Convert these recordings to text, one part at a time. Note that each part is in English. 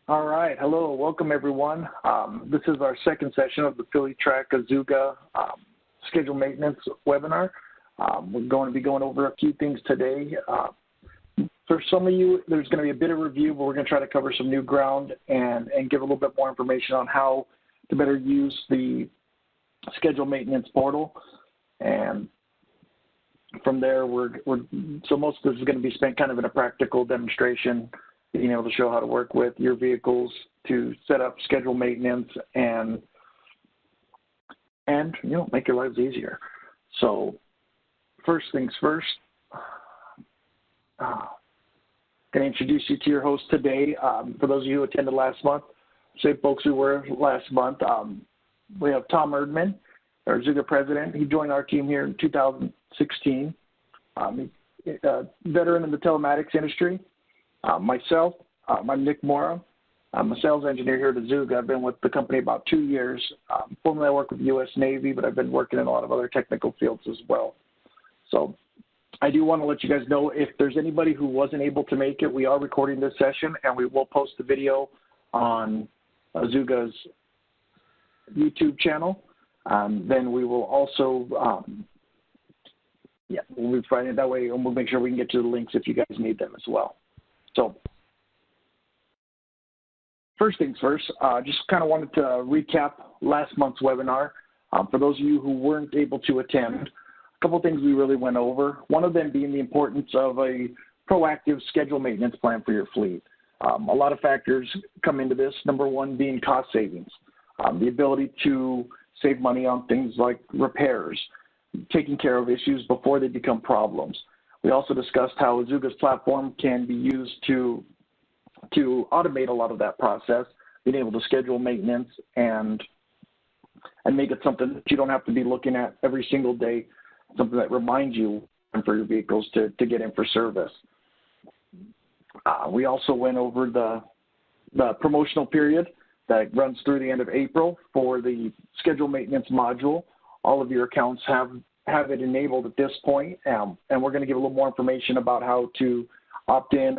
All right. Hello. Welcome, everyone. This is our second session of the Philly Track Azuga schedule maintenance webinar. We're going to be going over a few things today. For some of you, there's going to be a bit of review, but we're going to try to cover some new ground and give a little bit more information on how to better use the schedule maintenance portal. And from there, so most of this is going to be spent kind of in a practical demonstration, being able to show how to work with your vehicles to set up schedule maintenance and make your lives easier. So first things first, going to introduce you to your host today. For those of you who attended last month, same folks who were last month, we have Tom Erdman, our Azuga president. He joined our team here in 2016. He's a veteran in the telematics industry. Myself, I'm Nick Mora. I'm a sales engineer here at Azuga. I've been with the company about 2 years. Formerly, I worked with the U.S. Navy, but I've been working in a lot of other technical fields as well. So I do want to let you guys know if there's anybody who wasn't able to make it, we are recording this session, and we will post the video on Azuga's YouTube channel. Then we will also, we'll be finding it that way, and we'll make sure we can get to the links if you guys need them as well. So first things first, just kind of wanted to recap last month's webinar. For those of you who weren't able to attend, a couple of things we really went over, one of them being the importance of a proactive schedule maintenance plan for your fleet. A lot of factors come into this, number one being cost savings, the ability to save money on things like repairs, taking care of issues before they become problems. We also discussed how Azuga's platform can be used to automate a lot of that process, being able to schedule maintenance and make it something that you don't have to be looking at every single day, something that reminds you for your vehicles to get in for service. We also went over the promotional period that runs through the end of April for the schedule maintenance module. All of your accounts have it enabled at this point, and we're going to give a little more information about how to opt in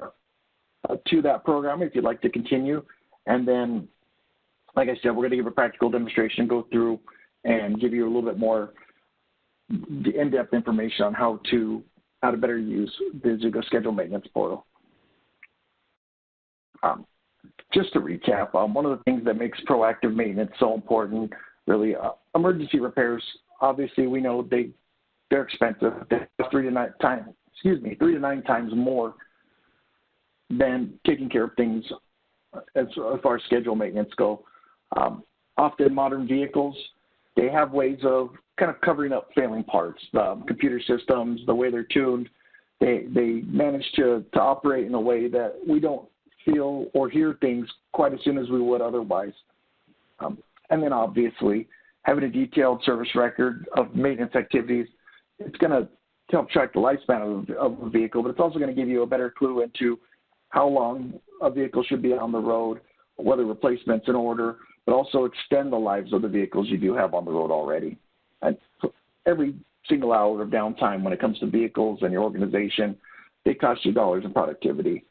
to that program if you'd like to continue. And then, like I said, we're going to give a practical demonstration, go through and give you a little bit more in-depth information on how to better use the Azuga schedule maintenance portal. Just to recap, one of the things that makes proactive maintenance so important, really, emergency repairs. Obviously, we know they're expensive. They're 3 to 9 times more than taking care of things as far as schedule maintenance go. Often modern vehicles, they have ways of kind of covering up failing parts. The computer systems, the way they're tuned, they manage to operate in a way that we don't feel or hear things quite as soon as we would otherwise. And then obviously, having a detailed service record of maintenance activities, it's going to help track the lifespan of a vehicle, but it's also going to give you a better clue into how long a vehicle should be on the road, whether replacement's in order, but also extend the lives of the vehicles you do have on the road already. And so every single hour of downtime when it comes to vehicles and your organization, they cost you dollars in productivity.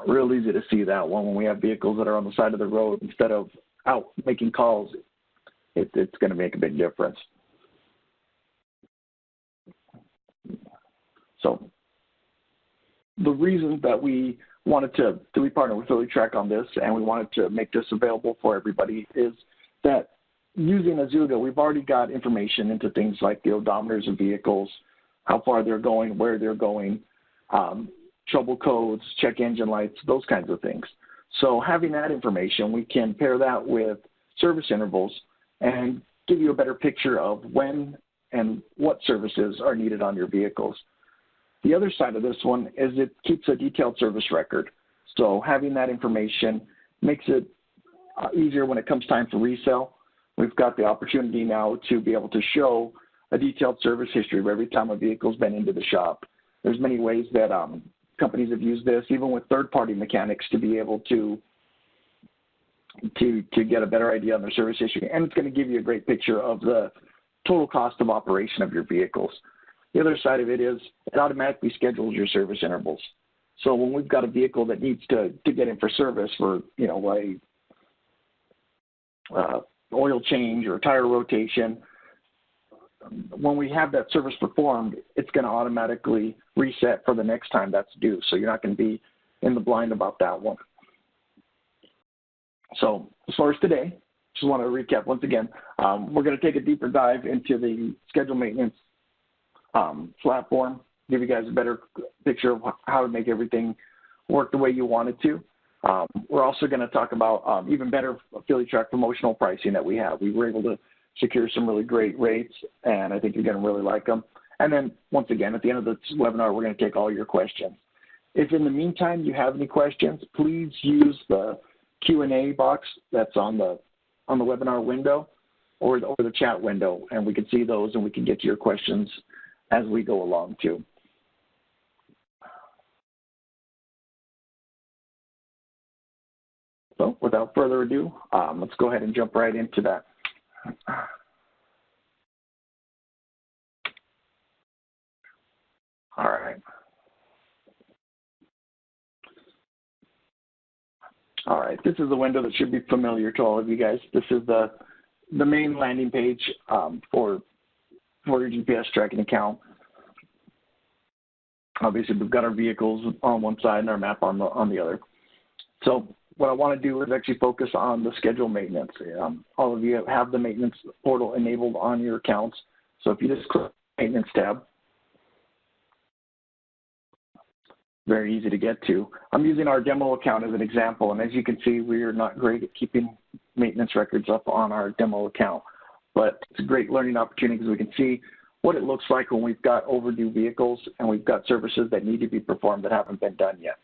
Real easy to see that one when we have vehicles that are on the side of the road instead of out making calls. It's going to make a big difference. So the reason that we wanted to we partnered with Philly Track on this and we wanted to make this available for everybody is that using Azuga, we've already got information into things like the odometers of vehicles, how far they're going, where they're going, trouble codes, check engine lights, those kinds of things. So having that information, we can pair that with service intervals and give you a better picture of when and what services are needed on your vehicles. The other side of this one is it keeps a detailed service record. So having that information makes it easier when it comes time for resale. We've got the opportunity now to be able to show a detailed service history of every time a vehicle's been into the shop. There's many ways that companies have used this, even with third-party mechanics, to be able to get a better idea on their service history. And it's going to give you a great picture of the total cost of operation of your vehicles. The other side of it is it automatically schedules your service intervals. So when we've got a vehicle that needs to get in for service for, oil change or tire rotation, when we have that service performed, it's going to automatically reset for the next time that's due. So you're not going to be in the blind about that one. So as far as today, just want to recap once again, we're going to take a deeper dive into the schedule maintenance platform, give you guys a better picture of how to make everything work the way you want it to. We're also going to talk about even better affiliate track promotional pricing that we have. We were able to secure some really great rates, and I think you're going to really like them. And then, once again, at the end of this webinar, we're going to take all your questions. If in the meantime you have any questions, please use the Q&A box that's on the webinar window or the chat window, and we can see those and we can get to your questions as we go along too. So without further ado, let's go ahead and jump right into that. All right. All right, this is a window that should be familiar to all of you guys. This is the main landing page for your GPS tracking account. Obviously, we've got our vehicles on one side and our map on the other. So what I want to do is actually focus on the schedule maintenance. All of you have the maintenance portal enabled on your accounts. So if you just click the maintenance tab, very easy to get to. I'm using our demo account as an example, and as you can see, we are not great at keeping maintenance records up on our demo account, but it's a great learning opportunity because we can see what it looks like when we've got overdue vehicles and we've got services that need to be performed that haven't been done yet.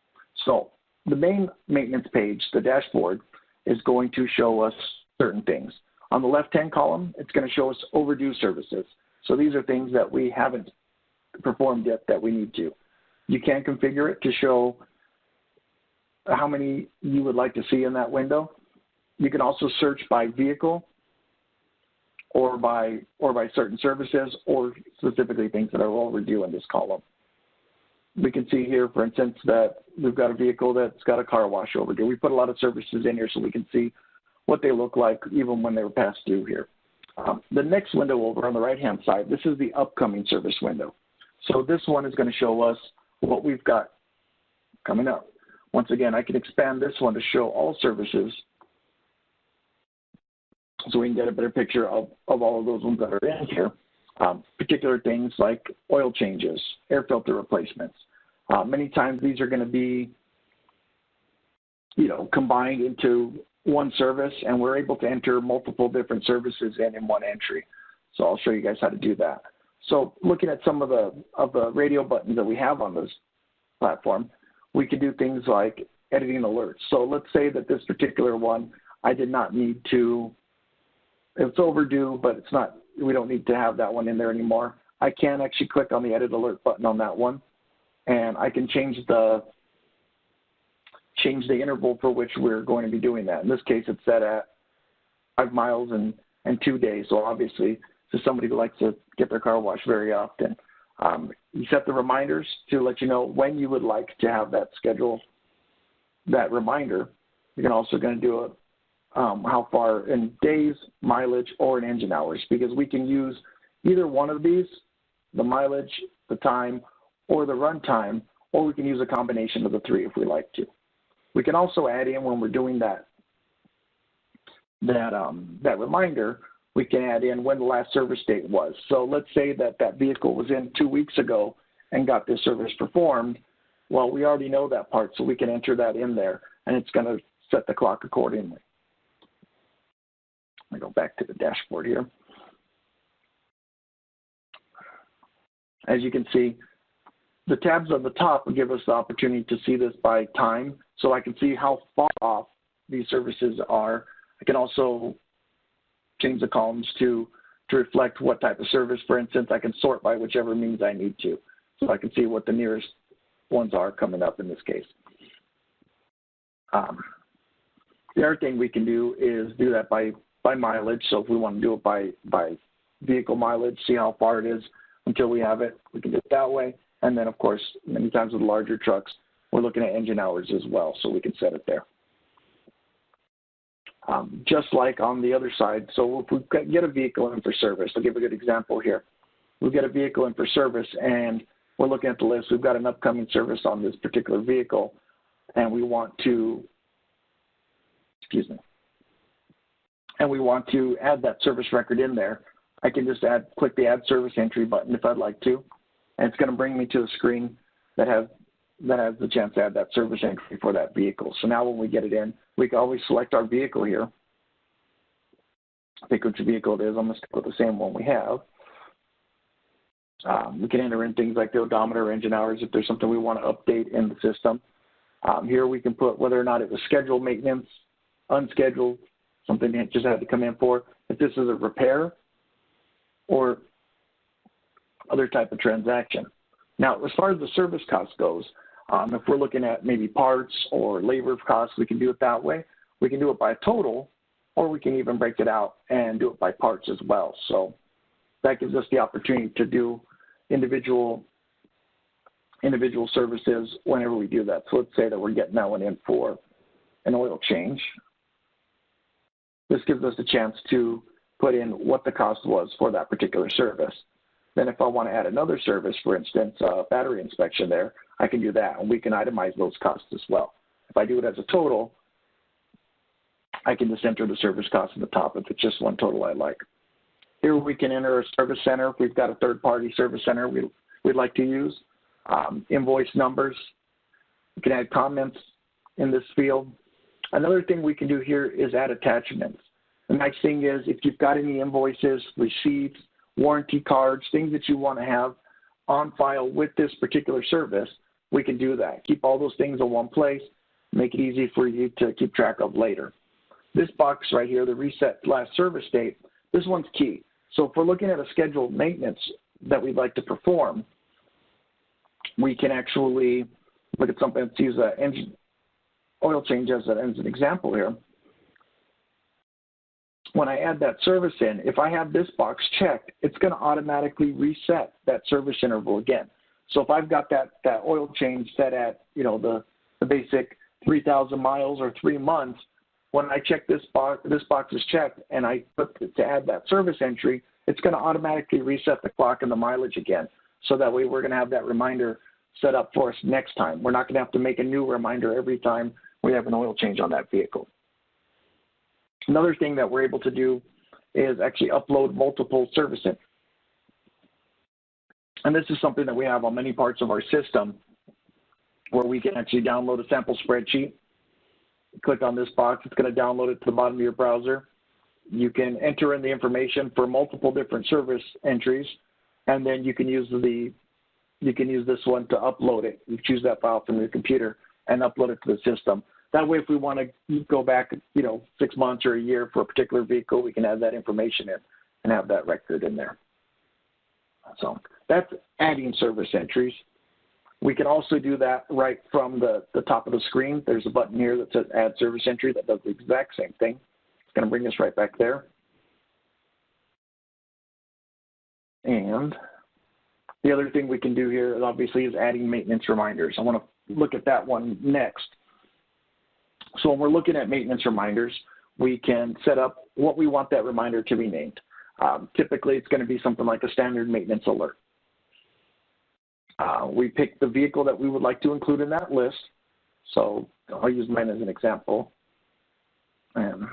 So the main maintenance page, the dashboard, is going to show us certain things. On the left-hand column, it's going to show us overdue services. So these are things that we haven't performed yet that we need to. You can configure it to show how many you would like to see in that window. You can also search by vehicle or by certain services or specifically things that are overdue in this column. We can see here, for instance, that we've got a vehicle that's got a car wash overdue. We put a lot of services in here so we can see what they look like even when they were past due here. The next window over on the right-hand side, this is the upcoming service window. So this one is going to show us what we've got coming up. Once again, I can expand this one to show all services so we can get a better picture of all of those ones that are in here. Particular things like oil changes, air filter replacements. Many times these are going to be, combined into one service, and we're able to enter multiple different services in one entry. So I'll show you guys how to do that. So looking at some of the radio buttons that we have on this platform, we can do things like editing alerts. So let's say that this particular one, I did not need to, it's overdue, but it's not, we don't need to have that one in there anymore. I can actually click on the edit alert button on that one, and I can change the interval for which we're going to be doing that. In this case, it's set at 5 miles and 2 days. So obviously, to somebody who likes to get their car washed very often. You set the reminders to let you know when you would like to have that schedule, that reminder. You're also going to do it how far in days, mileage, or in engine hours, because we can use either one of these, the mileage, the time, or the run time, or we can use a combination of the three if we like to. We can also add in when we're doing that reminder, we can add in when the last service date was. So let's say that that vehicle was in 2 weeks ago and got this service performed. Well, we already know that part, so we can enter that in there, and it's going to set the clock accordingly. Let me go back to the dashboard here. As you can see, the tabs on the top will give us the opportunity to see this by time, so I can see how far off these services are. I can also change the columns to reflect what type of service. For instance, I can sort by whichever means I need to, so I can see what the nearest ones are coming up in this case. The other thing we can do is do that by mileage. So if we want to do it by vehicle mileage, see how far it is until we have it, we can do it that way. And then, of course, many times with larger trucks, we're looking at engine hours as well, so we can set it there. Just like on the other side, so if we get a vehicle in for service, I'll give a good example here. We get a vehicle in for service, and we're looking at the list. We've got an upcoming service on this particular vehicle, and we want to, and we want to add that service record in there. I can just click the Add Service Entry button if I'd like to, and it's going to bring me to a screen that has the chance to add that service entry for that vehicle. So now when we get it in, we can always select our vehicle here. Pick which vehicle it is. I'm going to stick with the same one we have. We can enter in things like the odometer, engine hours, if there's something we want to update in the system. Here we can put whether or not it was scheduled maintenance, unscheduled, something that just had to come in for, if this is a repair or other type of transaction. Now, as far as the service cost goes, if we're looking at maybe parts or labor costs, we can do it that way. We can do it by total, or we can even break it out and do it by parts as well. So that gives us the opportunity to do individual services whenever we do that. So let's say that we're getting that one in for an oil change. This gives us a chance to put in what the cost was for that particular service. Then if I want to add another service, for instance, battery inspection there, I can do that, and we can itemize those costs as well. If I do it as a total, I can just enter the service cost at the top if it's just one total I like. Here we can enter a service center if we've got a third-party service center we'd like to use. Invoice numbers. We can add comments in this field. Another thing we can do here is add attachments. The nice thing is if you've got any invoices, receipts, warranty cards, things that you want to have on file with this particular service, we can do that. Keep all those things in one place, make it easy for you to keep track of later. This box right here, the reset last service date, this one's key. So if we're looking at a scheduled maintenance that we'd like to perform, we can actually look at something. Let's use an engine oil change as an example here. When I add that service in, if I have this box checked, it's going to automatically reset that service interval again. So if I've got that oil change set at, the basic 3,000 miles or 3 months, when I check this box is checked and I put to add that service entry, it's going to automatically reset the clock and the mileage again. So that way we're going to have that reminder set up for us next time. We're not going to have to make a new reminder every time we have an oil change on that vehicle. Another thing that we're able to do is actually upload multiple services. And this is something that we have on many parts of our system where we can actually download a sample spreadsheet. Click on this box, it's going to download it to the bottom of your browser. You can enter in the information for multiple different service entries, and then you can use this one to upload it. You choose that file from your computer and upload it to the system. That way, if we want to go back, 6 months or a year for a particular vehicle, we can add that information in and have that record in there. So that's adding service entries. We can also do that right from the top of the screen. There's a button here that says Add Service Entry that does the exact same thing. It's going to bring us right back there. And the other thing we can do here, obviously, is adding maintenance reminders. I want to look at that one next. So when we're looking at maintenance reminders, we can set up what we want that reminder to be named. Typically, it's going to be something like a standard maintenance alert. We pick the vehicle that we would like to include in that list. So I'll use mine as an example. And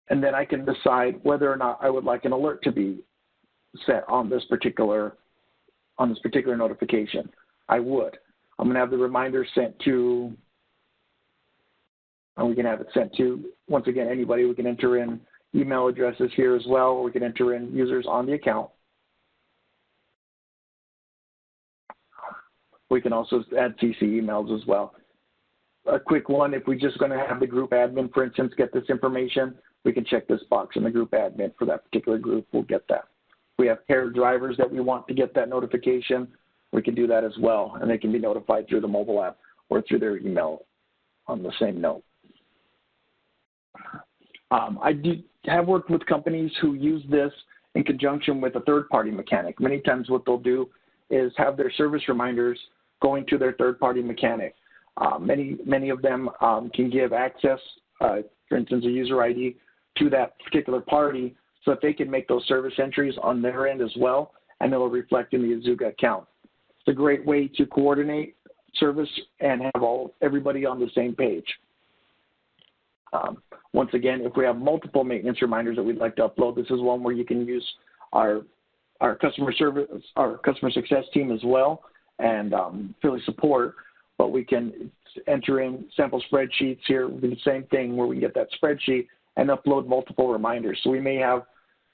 then I can decide whether or not I would like an alert to be set on this particular notification. I would. I'm going to have the reminder sent to, and we can have it sent to, once again, anybody. We can enter in email addresses here as well, or we can enter in users on the account. We can also add CC emails as well. A quick one, if we're just going to have the group admin, for instance, get this information, we can check this box in the group admin for that particular group. We'll get that. We have paired drivers that we want to get that notification. We can do that as well, and they can be notified through the mobile app or through their email on the same note. I have worked with companies who use this in conjunction with a third-party mechanic. Many times what they'll do is have their service reminders going to their third-party mechanic. Many of them can give access, for instance, a user ID to that particular party so that they can make those service entries on their end as well, and it'll reflect in the Azuga account. It's a great way to coordinate service and have everybody on the same page. Once again, if we have multiple maintenance reminders that we'd like to upload, this is one where you can use our customer success team as well, and Philly support, but we can enter in sample spreadsheets here. We'll do the same thing where we get that spreadsheet and upload multiple reminders. So we may have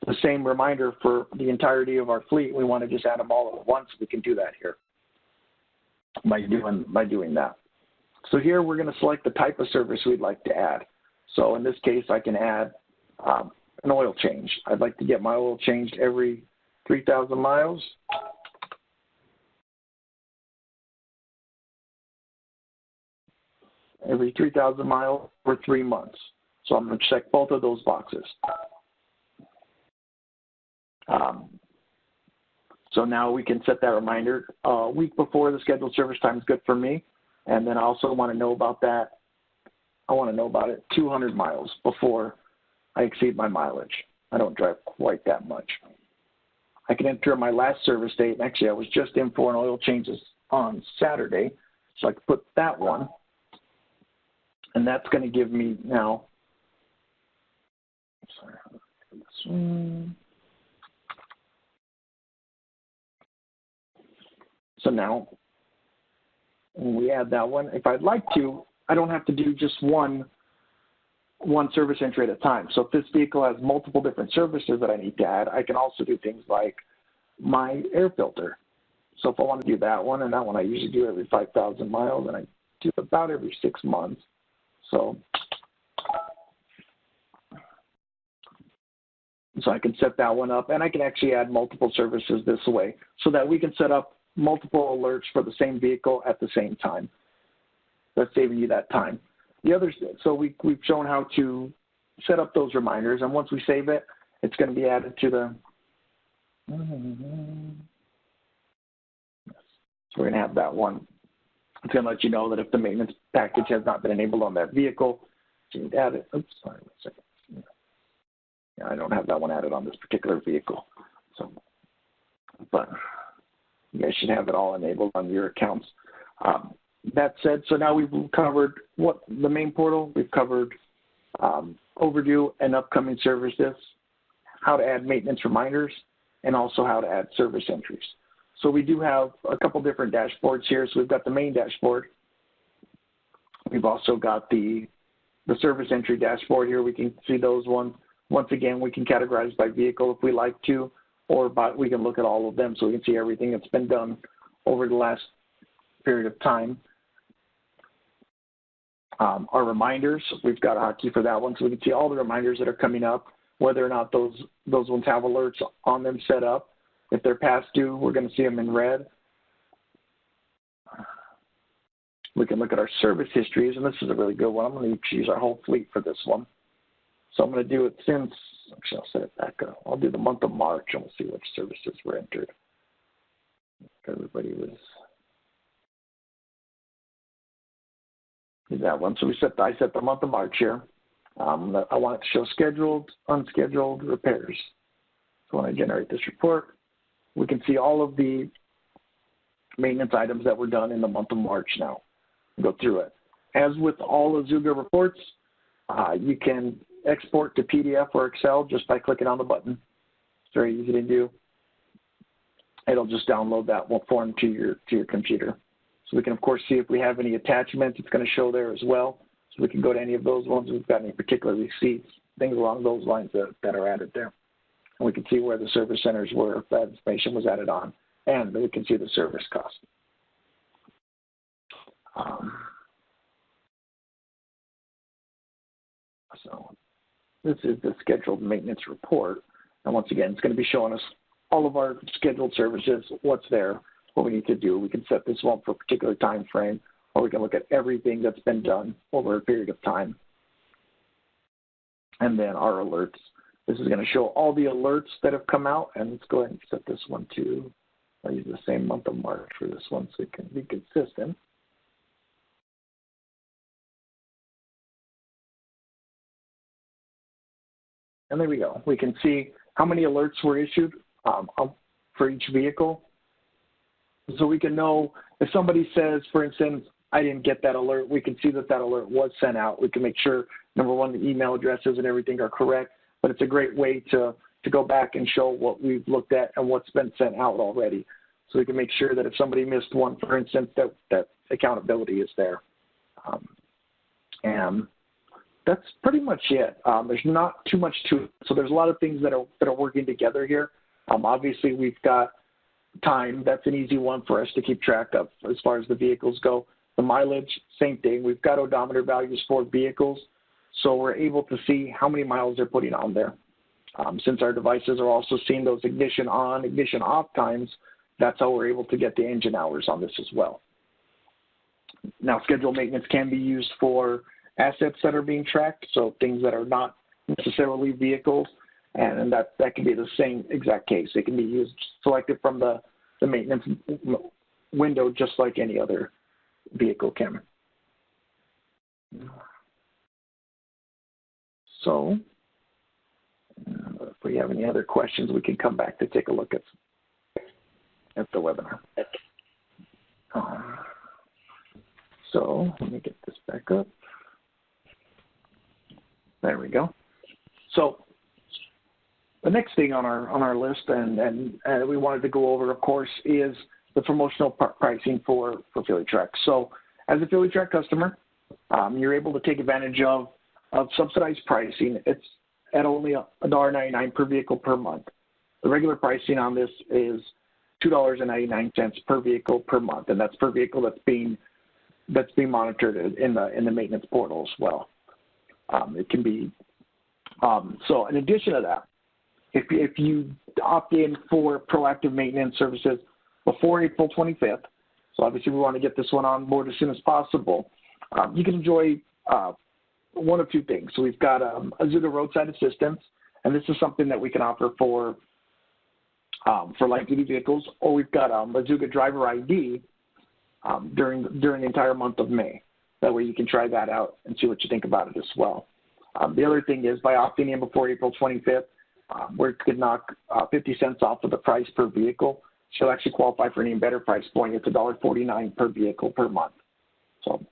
the same reminder for the entirety of our fleet. We want to just add them all at once. We can do that here by doing that. So here we're going to select the type of service we'd like to add. So in this case, I can add an oil change. I'd like to get my oil changed every 3,000 miles. Every 3,000 miles for 3 months. So I'm going to check both of those boxes. So now we can set that reminder. A week before the scheduled service time is good for me. And then I also want to know about that. I want to know about it 200 miles before I exceed my mileage. I don't drive quite that much. I can enter my last service date. And actually, I was just in for an oil change on Saturday. So I can put that one. And that's going to give me now, this one. So now, when we add that one, if I'd like to, I don't have to do just one service entry at a time. So if this vehicle has multiple different services that I need to add, I can also do things like my air filter. So if I want to do that one, and that one I usually do every 5,000 miles, and I do about every 6 months. So I can set that one up, and I can actually add multiple services this way so that we can set up multiple alerts for the same vehicle at the same time. That's saving you that time. The others, so we've shown how to set up those reminders, and once we save it, it's going to be added to the. So we're going to have that one. It's going to let you know that if the maintenance package has not been enabled on that vehicle, so you add it. Oops, sorry, 1 second. Yeah, I don't have that one added on this particular vehicle. So, but you guys should have it all enabled on your accounts. That said, so now we've covered what the main portal, we've covered overdue and upcoming services, how to add maintenance reminders, and also how to add service entries. So we do have a couple different dashboards here. So we've got the main dashboard. We've also got the service entry dashboard here. We can see those ones. Once again, we can categorize by vehicle if we like to, or we can look at all of them so we can see everything that's been done over the last period of time. Our reminders, we've got a hotkey for that one, so we can see all the reminders that are coming up, whether or not those ones have alerts on them set up. If they're past due, we're going to see them in red. We can look at our service histories, and this is a really good one. I'm going to use our whole fleet for this one. So I'm going to do it since, actually I'll set it back up. I'll do the month of March, and we'll see which services were entered. Everybody was, that one. So I set the month of March here. I want it to show scheduled, unscheduled repairs. So when I generate this report, we can see all of the maintenance items that were done in the month of March now. Go through it. As with all Azuga reports, you can export to PDF or Excel just by clicking on the button. It's very easy to do. It'll just download that form to your computer. So we can, of course, see if we have any attachments. It's going to show there as well. So we can go to any of those ones. We've got any particular receipts, things along those lines that are added there. And we can see where the service centers were, if that information was added on. And we can see the service cost. So this is the scheduled maintenance report. And once again, it's going to be showing us all of our scheduled services, what's there, what we need to do. We can set this one for a particular time frame, or we can look at everything that's been done over a period of time. And then our alerts. This is going to show all the alerts that have come out, and let's go ahead and set this one to I'll use the same month of March for this one so it can be consistent. And there we go. We can see how many alerts were issued for each vehicle. So we can know if somebody says, for instance, I didn't get that alert, we can see that that alert was sent out. We can make sure, number one, the email addresses and everything are correct, but it's a great way to go back and show what we've looked at and what's been sent out already. So we can make sure that if somebody missed one, for instance, that accountability is there. And that's pretty much it. There's not too much to it. So there's a lot of things that are working together here. Obviously, we've got time. That's an easy one for us to keep track of as far as the vehicles go. The mileage, same thing. We've got odometer values for vehicles, so we're able to see how many miles they're putting on there. Since our devices are also seeing those ignition on, ignition off times, that's how we're able to get the engine hours on this as well. Now, scheduled maintenance can be used for assets that are being tracked, so things that are not necessarily vehicles, and that can be the same exact case. It can be used, selected from the maintenance window just like any other vehicle can. So, if we have any other questions, we can come back to take a look at the webinar. So let me get this back up. There we go. So the next thing on our list, and we wanted to go over, of course, is the promotional pricing for FiliTrack. So as a FiliTrack customer, you're able to take advantage of subsidized pricing. It's at only $1.99 per vehicle per month. The regular pricing on this is $2.99 per vehicle per month, and that's per vehicle that's being monitored in the maintenance portal as well. It can be so. In addition to that, if you opt in for proactive maintenance services before April 25th, so obviously we want to get this one on board as soon as possible, you can enjoy one of two things. So we've got Azuga roadside assistance, and this is something that we can offer for light-duty vehicles, or we've got Azuga driver ID during the entire month of May. That way you can try that out and see what you think about it as well. The other thing is by opting in before April 25th, we could knock 50 cents off of the price per vehicle. She'll actually qualify for an even better price point. It's $1.49 per vehicle per month. So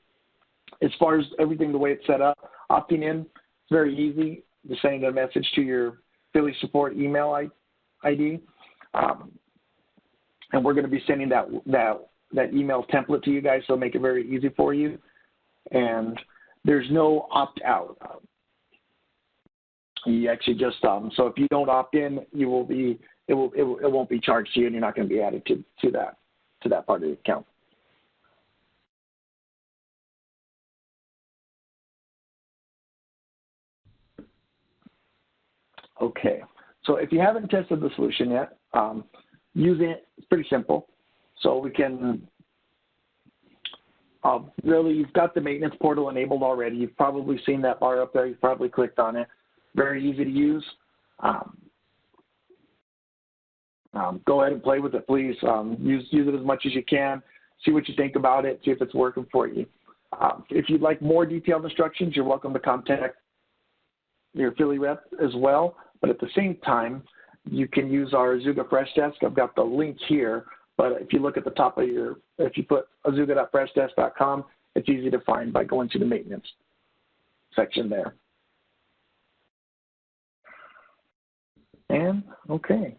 as far as everything, the way it's set up, opting in, it's very easy. Just sending a message to your Philly support email ID. And we're going to be sending that email template to you guys, so make it very easy for you. And there's no opt-out. You actually just so if you don't opt in, you will be it won't be charged to you, and you're not going to be added to that part of the account. Okay, so if you haven't tested the solution yet, using it, it's pretty simple. So we can really, you've got the maintenance portal enabled already. You've probably seen that bar up there. You've probably clicked on it. Very easy to use. Go ahead and play with it, please. Use it as much as you can. See what you think about it. See if it's working for you. If you'd like more detailed instructions, you're welcome to contact your Philly rep as well. But at the same time, you can use our Azuga Fresh Desk. I've got the link here. But if you look at the top of if you put azuga.freshdesk.com, it's easy to find by going to the maintenance section there. And, okay.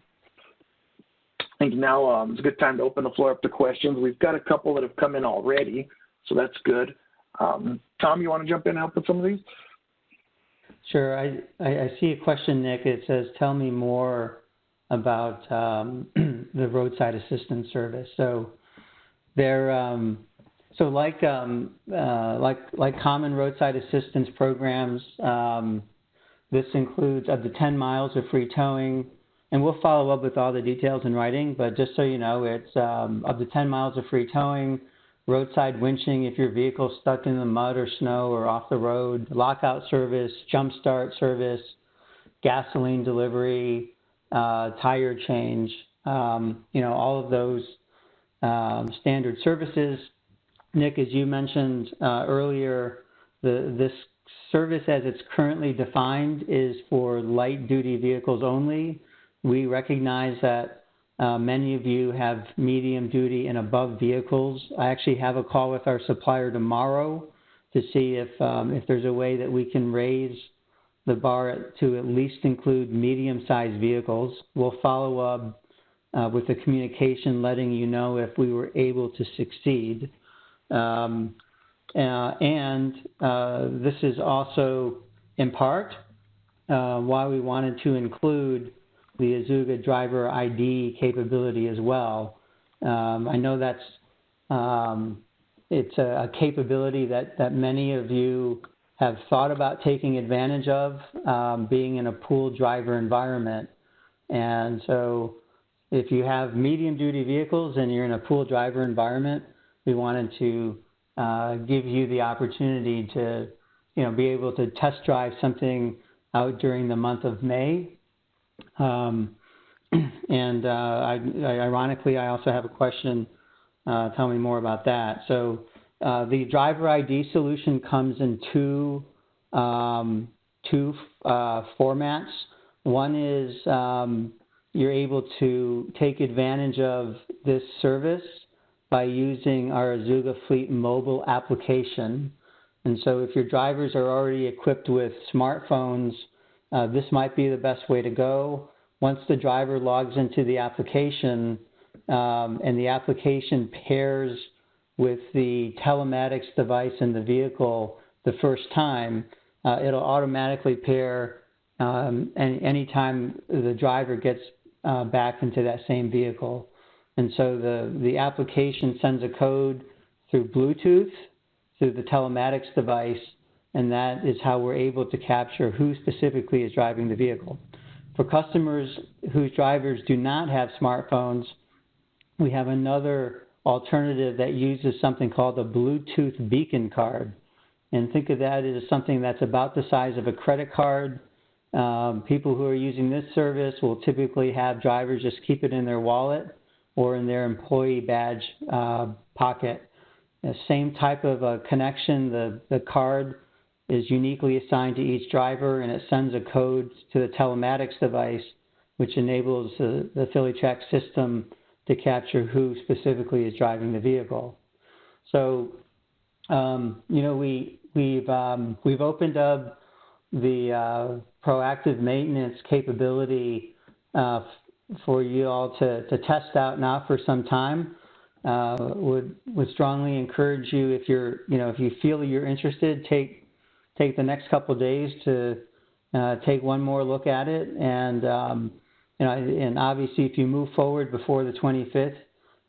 I think now it's a good time to open the floor up to questions. We've got a couple that have come in already, so that's good. Tom, you want to jump in and help with some of these? Sure. I see a question, Nick. It says, tell me more about the roadside assistance service. So they're like common roadside assistance programs. This includes up to 10 miles of free towing, and we'll follow up with all the details in writing. But just so you know, it's up to 10 miles of free towing, roadside winching if your vehicle's stuck in the mud or snow or off the road, lockout service, jump start service, gasoline delivery, tire change, all of those standard services. Nick, as you mentioned earlier, this service as it's currently defined is for light-duty vehicles only. We recognize that many of you have medium-duty and above vehicles. I actually have a call with our supplier tomorrow to see if there's a way that we can raise the bar to at least include medium-sized vehicles. We'll follow up with the communication letting you know if we were able to succeed. This is also, in part, why we wanted to include the Azuga driver ID capability as well. I know that's it's a capability that many of you have thought about taking advantage of, being in a pool driver environment. And so if you have medium-duty vehicles and you're in a pool driver environment, we wanted to give you the opportunity to, be able to test drive something out during the month of May. Ironically, I also have a question. Tell me more about that. So the driver ID solution comes in two formats. One is you're able to take advantage of this service by using our Azuga Fleet mobile application. And so if your drivers are already equipped with smartphones, this might be the best way to go. Once the driver logs into the application and the application pairs with the telematics device in the vehicle the first time, it'll automatically pair anytime the driver gets back into that same vehicle. And so the application sends a code through Bluetooth, through the telematics device, and that is how we're able to capture who specifically is driving the vehicle. For customers whose drivers do not have smartphones, we have another alternative that uses something called a Bluetooth beacon card. And think of that as something that's about the size of a credit card. People who are using this service will typically have drivers just keep it in their wallet or in their employee badge pocket. The same type of connection, the card is uniquely assigned to each driver, and it sends a code to the telematics device, which enables the FiliCheck system to capture who specifically is driving the vehicle. So, we've opened up the proactive maintenance capability for you all to test out now for some time. Would strongly encourage you, if you feel you're interested, take the next couple of days to take one more look at it, and obviously if you move forward before the 25th,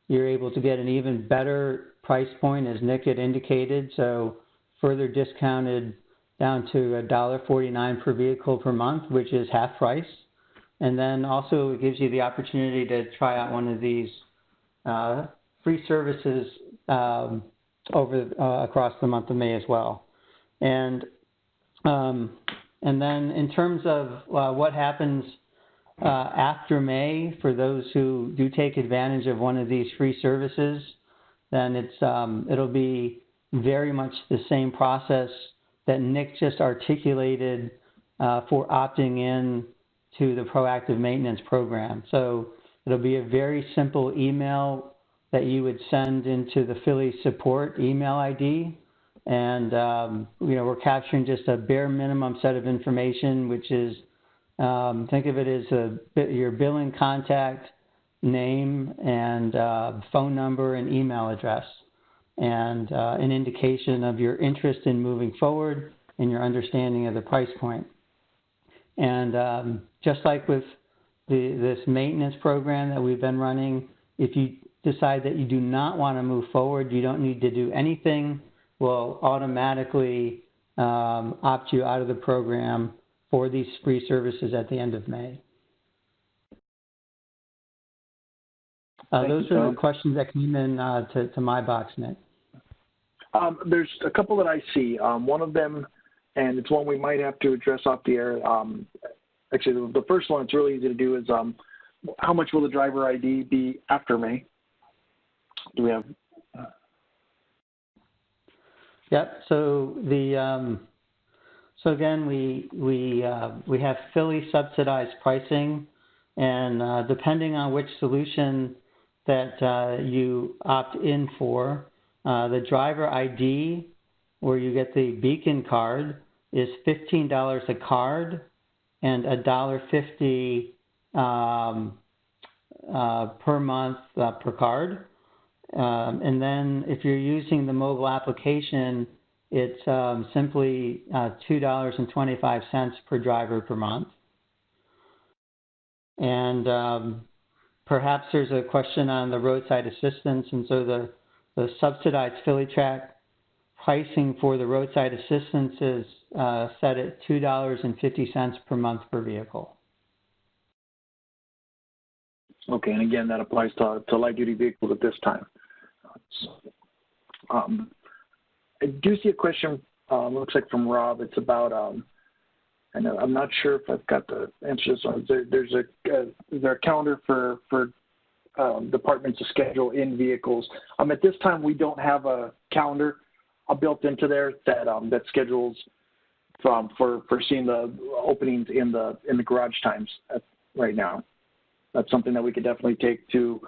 you're able to get an even better price point, as Nick had indicated, so further discounted down to $1.49 per vehicle per month, which is half price. And then also it gives you the opportunity to try out one of these free services across the month of May as well. And then in terms of what happens after May, for those who do take advantage of one of these free services, then it'll be very much the same process that Nick just articulated for opting in to the proactive maintenance program. So it'll be a very simple email that you would send into the Philly support email ID. And, we're capturing just a bare minimum set of information, which is, think of it as your billing contact, name, and phone number and email address, and an indication of your interest in moving forward and your understanding of the price point. And just like with this maintenance program that we've been running, if you decide that you do not want to move forward, you don't need to do anything. We'll automatically opt you out of the program for these free services at the end of May. Those are the questions that came in to my box, Nick. There's a couple that I see. One of them, and it's one we might have to address off the air. Actually, the first one, it's really easy to do, is how much will the driver ID be after May? Do we have? Yep. So so again, we have Philly subsidized pricing, and depending on which solution that you opt in for, the driver ID, where you get the beacon card, is $15 a card and $1.50 per month per card. And then if you're using the mobile application, it's simply $2.25 per driver per month. And perhaps there's a question on the roadside assistance, and so the subsidized Philly track pricing for the roadside assistance is set at $2.50 per month per vehicle. Okay, and again, that applies to light-duty vehicles at this time. I do see a question, looks like from Rob. It's about, I'm not sure if I've got the answers. Is there a calendar for departments to schedule in vehicles? At this time, we don't have a calendar built into there that schedules for seeing the openings in the garage times right now. That's something that we could definitely take to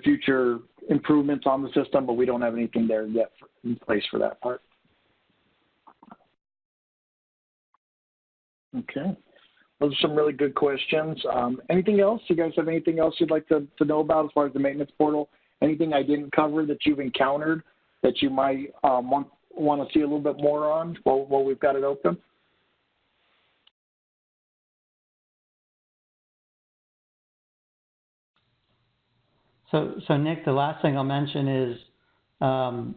future improvements on the system, but we don't have anything there yet in place for that part. Okay. Those are some really good questions. Anything else? You guys have anything else you'd like to know about as far as the maintenance portal? Anything I didn't cover that you've encountered that you might want to see a little bit more on while we've got it open? So Nick, the last thing I'll mention is the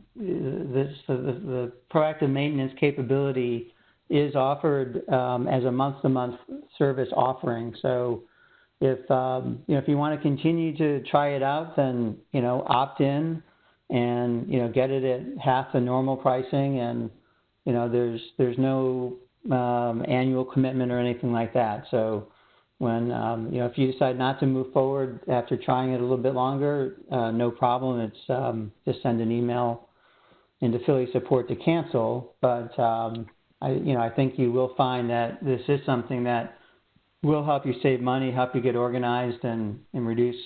proactive maintenance capability is offered as a month-to-month service offering. So if if you want to continue to try it out, then opt in and get it at half the normal pricing, and there's no annual commitment or anything like that. So when if you decide not to move forward after trying it a little bit longer, no problem. It's just send an email into Philly support to cancel. But I think you will find that this is something that will help you save money, help you get organized, and reduce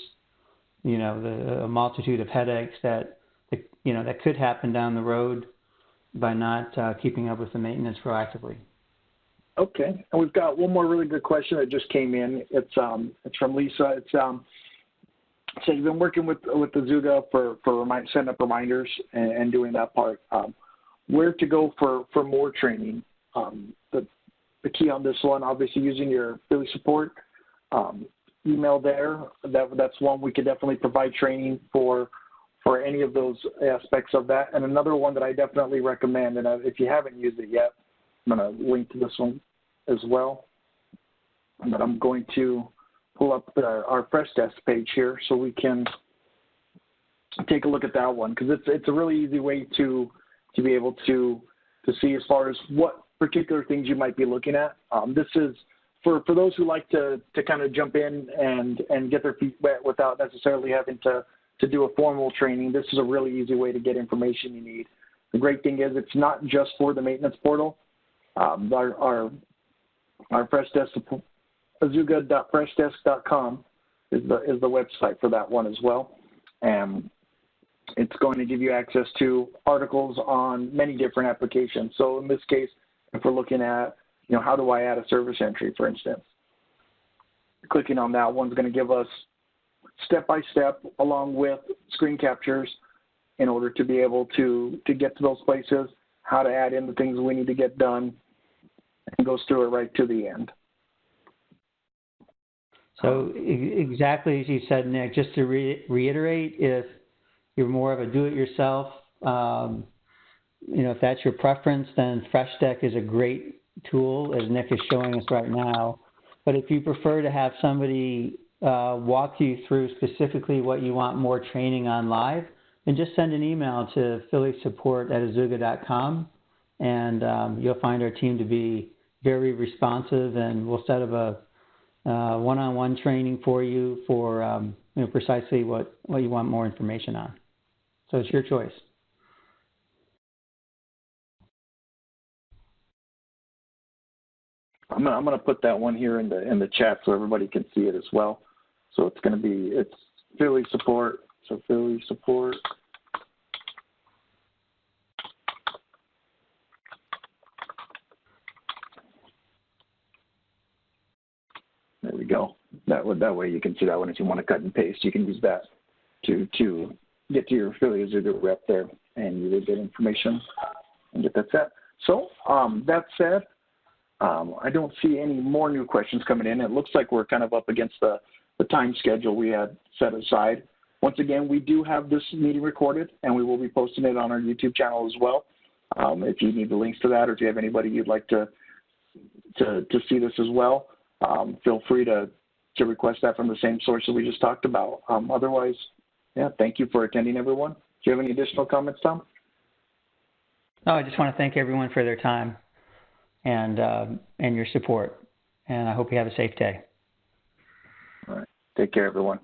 a multitude of headaches that could happen down the road by not keeping up with the maintenance proactively. Okay, and we've got one more really good question that just came in. It's from Lisa. It's so you've been working with Azuga for setting up reminders and doing that part. Where to go for more training? The key on this one, obviously, using your Philly support email there. That's one we could definitely provide training for any of those aspects of that. And another one that I definitely recommend, and if you haven't used it yet, I'm going to link to this one as well. But I'm going to pull up our Fresh Desk page here so we can take a look at that one, because it's a really easy way to be able to see as far as what particular things you might be looking at. This is for those who like to kind of jump in and get their feet wet without necessarily having to do a formal training. This is a really easy way to get information you need. The great thing is it's not just for the maintenance portal. Our Fresh Desk, Azuga.freshdesk.com is the website for that one as well. And it's going to give you access to articles on many different applications. So in this case, if we're looking at, how do I add a service entry, for instance, clicking on that one's going to give us step-by-step along with screen captures in order to be able to get to those places, how to add in the things we need to get done, and goes through it right to the end. So exactly as you said, Nick, just to reiterate, if you're more of a do-it-yourself, if that's your preference, then FreshDeck is a great tool, as Nick is showing us right now. But if you prefer to have somebody walk you through specifically what you want more training on live, then just send an email to phillysupport@azuga.com, and you'll find our team to be very responsive, and we'll set up one-on-one training for you for precisely what you want more information on. So it's your choice. I'm gonna put that one here in the chat so everybody can see it as well. So it's gonna be Philly support. So Philly support. There we go. That way you can see that one. If you want to cut and paste, you can use that to get to your Philly Azuga rep there and you will get information and get that set. So that said, I don't see any more new questions coming in. It looks like we're kind of up against the time schedule we had set aside. Once again, we do have this meeting recorded, and we will be posting it on our YouTube channel as well. If you need the links to that, or if you have anybody you'd like to see this as well, feel free to request that from the same source that we just talked about. Otherwise, yeah, thank you for attending, everyone. Do you have any additional comments, Tom? No, I just want to thank everyone for their time and your support, and I hope you have a safe day. All right. Take care, everyone.